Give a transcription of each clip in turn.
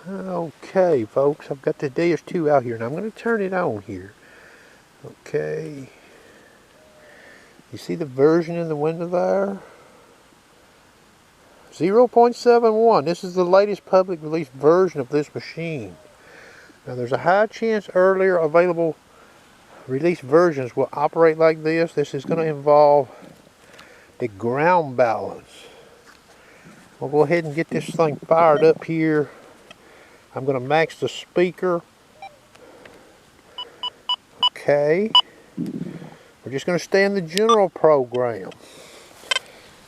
Okay, folks, I've got the Deus 2 out here, and I'm going to turn it on here. Okay. You see the version in the window there? 0.71. This is the latest public release version of this machine. Now, there's a high chance earlier available release versions will operate like this. This is going to involve the ground balance. We'll go ahead and get this thing fired up here. I'm going to max the speaker. Okay. We're just going to stay in the general program.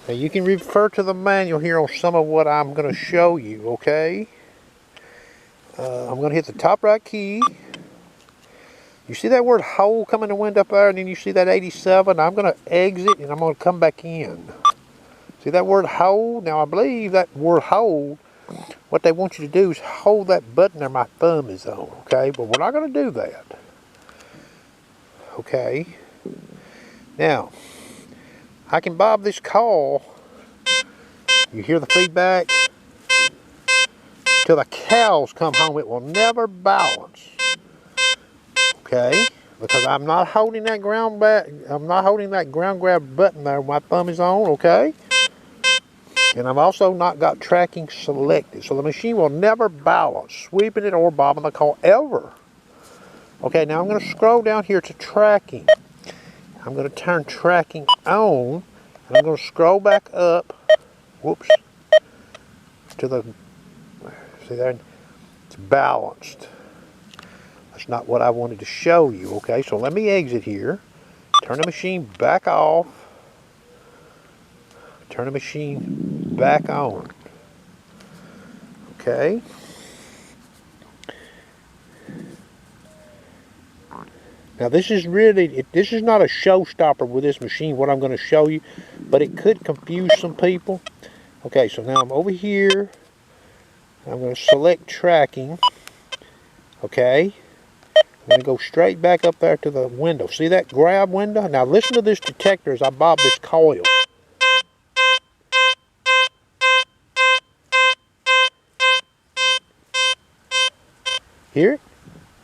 Now you can refer to the manual here on some of what I'm going to show you, okay? I'm going to hit the top right key. You see that word hold coming in the window up there, and then you see that 87? I'm going to exit and I'm going to come back in. See that word hold? Now I believe that word hold, what they want you to do is hold that button there my thumb is on, okay? But we're not going to do that. Okay. Now, I can bob this call. You hear the feedback? Till the cows come home, it will never balance. Okay? Because I'm not holding that ground grab button there my thumb is on, okay? And I've also not got tracking selected. So the machine will never balance, sweeping it or bobbing the call ever. Okay, now I'm going to scroll down here to tracking. I'm going to turn tracking on, and I'm going to scroll back up, whoops, to the, see there, it's balanced. That's not what I wanted to show you, okay? So let me exit here, turn the machine back off, turn the machine back on, okay? Now this is not a showstopper with this machine, what I'm going to show you, but it could confuse some people. Okay, so now I'm over here. I'm going to select tracking. Okay. I'm going to go straight back up there to the window. See that grab window? Now listen to this detector as I bob this coil. Hear it?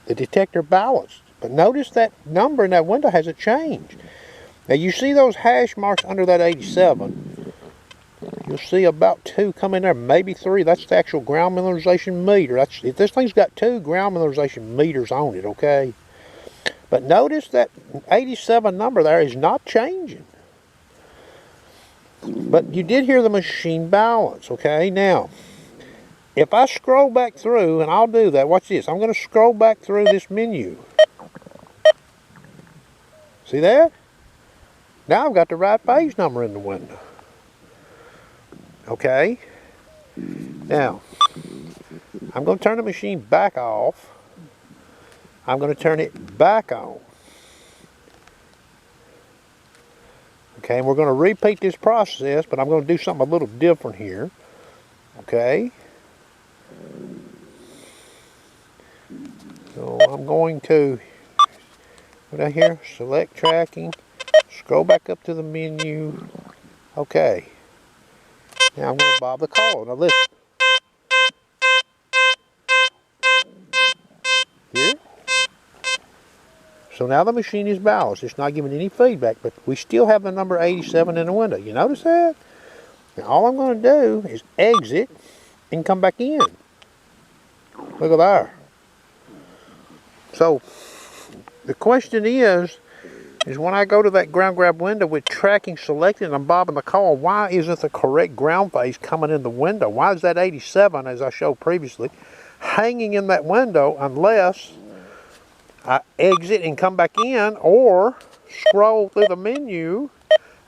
The detector balanced. But notice that number in that window hasn't changed. Now you see those hash marks under that 87. You'll see about 2 come in there, maybe 3. That's the actual ground mineralization meter. If this thing's got 2 ground mineralization meters on it, okay? But notice that 87 number there is not changing. But you did hear the machine balance, okay? Now, if I scroll back through, and I'll do that, watch this. I'm going to scroll back through this menu. See that? Now I've got the right phase number in the window. Okay? Now, I'm going to turn the machine back off. I'm going to turn it back on. Okay, and we're going to repeat this process, but I'm going to do something a little different here. Okay? So I'm going to go down here, select tracking, scroll back up to the menu. Okay. Now I'm going to bob the call. Now listen. Here. So now the machine is balanced. It's not giving any feedback, but we still have the number 87 in the window. You notice that? Now all I'm going to do is exit and come back in. Look at there. So the question is when I go to that ground grab window with tracking selected and I'm bobbing the call, why isn't the correct ground phase coming in the window? Why is that 87, as I showed previously, hanging in that window unless I exit and come back in or scroll through the menu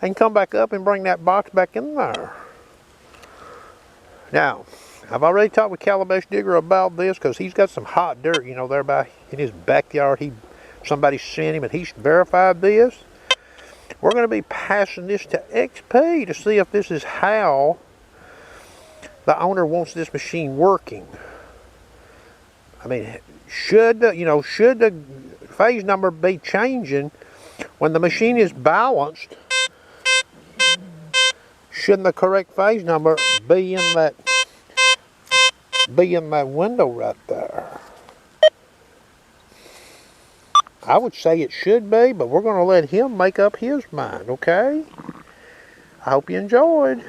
and come back up and bring that box back in there? Now, I've already talked with Calabash Digger about this because he's got some hot dirt, you know, there by in his backyard. Somebody sent him and he's verified this. We're going to be passing this to XP to see if this is how the owner wants this machine working. I mean, should the phase number be changing when the machine is balanced? Shouldn't the correct phase number be in that be in that window right there. I would say it should be, but we're going to let him make up his mind, okay? I hope you enjoyed.